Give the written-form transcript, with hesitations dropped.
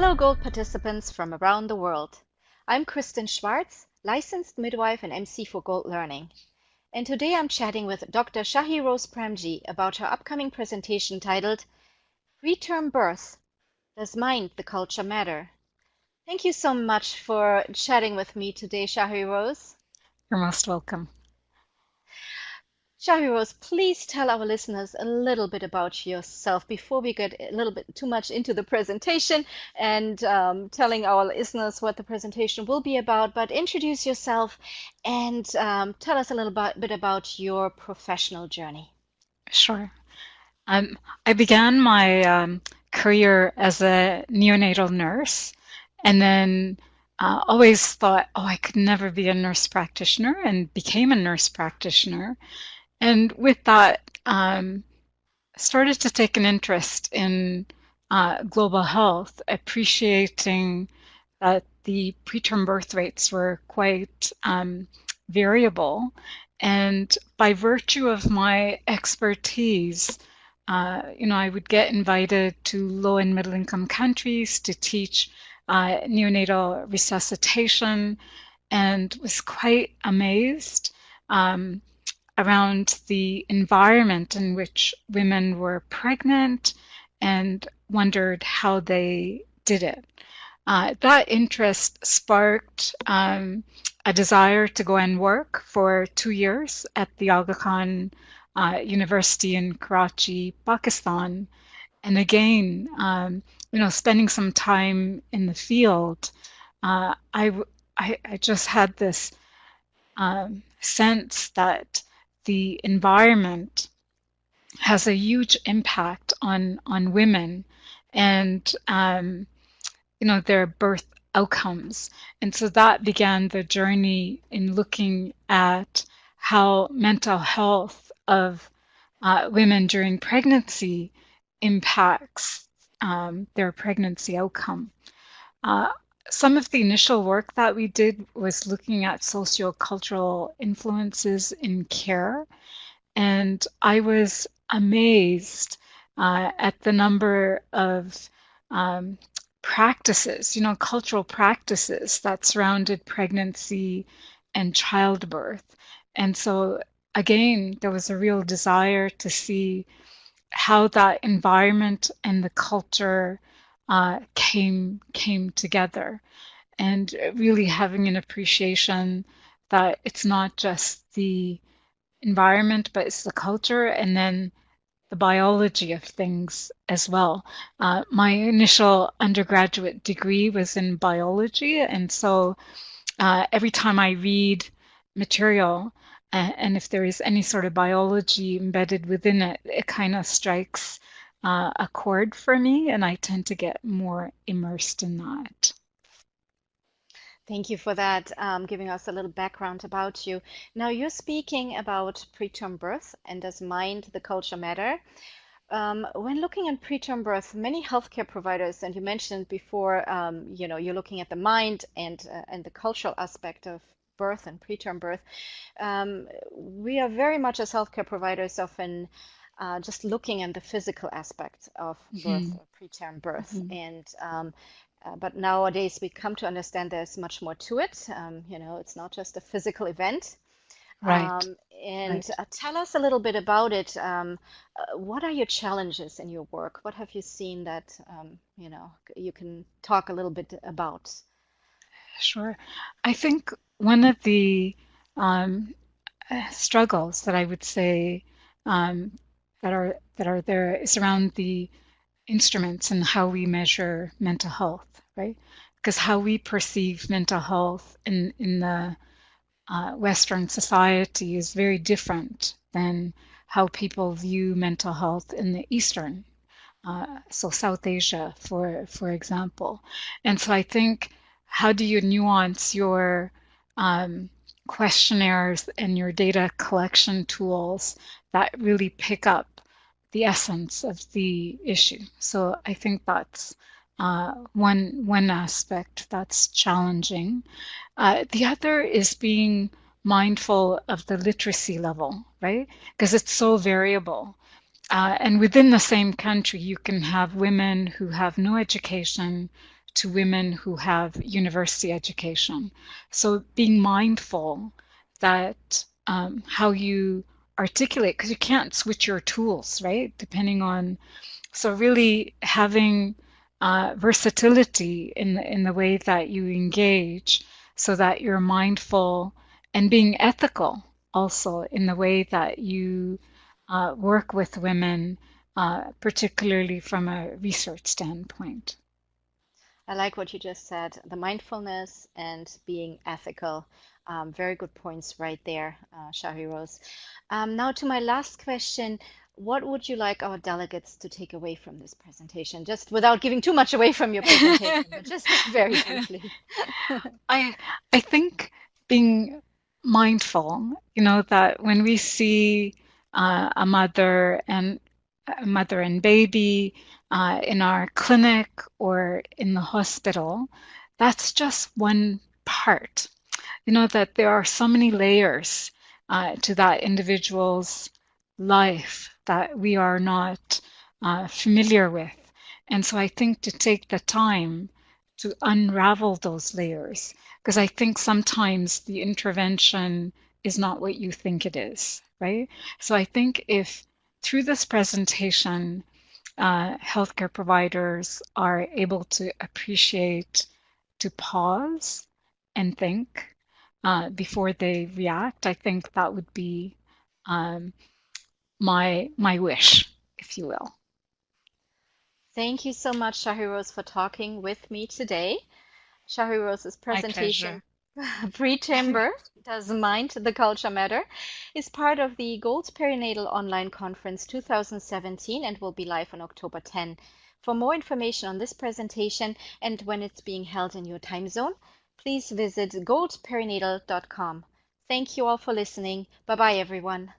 Hello, Gold participants from around the world. I'm Kristen Schwartz, licensed midwife and MC for Gold Learning. And today I'm chatting with Dr. Shahirose Premji about her upcoming presentation titled Preterm Birth: Does Mind the Culture Matter? Thank you so much for chatting with me today, Shahirose. You're most welcome. Shahirose, please tell our listeners a little bit about yourself before we get a little bit too much into the presentation and telling our listeners what the presentation will be about. But introduce yourself and tell us a little bit about your professional journey. Sure. I began my career as a neonatal nurse and then always thought, oh, I could never be a nurse practitioner, and became a nurse practitioner. And with that, started to take an interest in global health, appreciating that the preterm birth rates were quite variable. And by virtue of my expertise, I would get invited to low and middle income countries to teach neonatal resuscitation, and was quite amazed around the environment in which women were pregnant, and wondered how they did it. That interest sparked a desire to go and work for 2 years at the Aga Khan University in Karachi, Pakistan. And again, spending some time in the field, I just had this sense that the environment has a huge impact on women and their birth outcomes. And so that began the journey in looking at how mental health of women during pregnancy impacts their pregnancy outcome. Some of the initial work that we did was looking at sociocultural influences in care, and I was amazed at the number of practices, cultural practices that surrounded pregnancy and childbirth. And so, again, there was a real desire to see how that environment and the culture came together, and really having an appreciation that it's not just the environment, but it's the culture, and then the biology of things as well. My initial undergraduate degree was in biology, and so every time I read material, and if there is any sort of biology embedded within it, it kind of strikes a chord for me, and I tend to get more immersed in that. Thank you for that, giving us a little background about you. Now, you're speaking about preterm birth and does mind the culture matter? When looking at preterm birth, many healthcare providers, and you mentioned before, you're looking at the mind and the cultural aspect of birth and preterm birth. We are very much as healthcare providers often just looking at the physical aspect of birth Mhm. or preterm birth, Mhm. and but nowadays we come to understand there's much more to it. It's not just a physical event. Right, And right. tell us a little bit about it. What are your challenges in your work? What have you seen that you can talk a little bit about? Sure. I think one of the um, struggles that I would say um, that are there is around the instruments and how we measure mental health, right? Because how we perceive mental health in the Western society is very different than how people view mental health in the Eastern, so South Asia, for example. And so I think, how do you nuance your um, questionnaires and your data collection tools that really pick up the essence of the issue? So I think that's one aspect that's challenging. The other is being mindful of the literacy level, right? Because it's so variable. And within the same country, you can have women who have no education, to women who have university education. So being mindful that how you articulate, because you can't switch your tools, right? Depending on, so really having versatility in the way that you engage so that you're mindful and being ethical also in the way that you work with women, particularly from a research standpoint. I like what you just said, the mindfulness and being ethical. Very good points right there, Shahirose. Now to my last question, what would you like our delegates to take away from this presentation? Just without giving too much away from your presentation, but just very briefly. I I think being mindful, that when we see a mother and baby in our clinic or in the hospital, that's just one part. That there are so many layers to that individual's life that we are not familiar with. And so I think to take the time to unravel those layers, because I think sometimes the intervention is not what you think it is, right? So I think if through this presentation, healthcare providers are able to appreciate, to pause and think before they react, I think that would be um, my wish, if you will. Thank you so much, Shahirose, for talking with me today. Shahirose's My presentation, pleasure. Preterm Birth, Does Mind the Culture Matter, is part of the Gold Perinatal Online Conference 2017 and will be live on October 10. For more information on this presentation and when it's being held in your time zone, please visit goldperinatal.com. Thank you all for listening. Bye bye, everyone.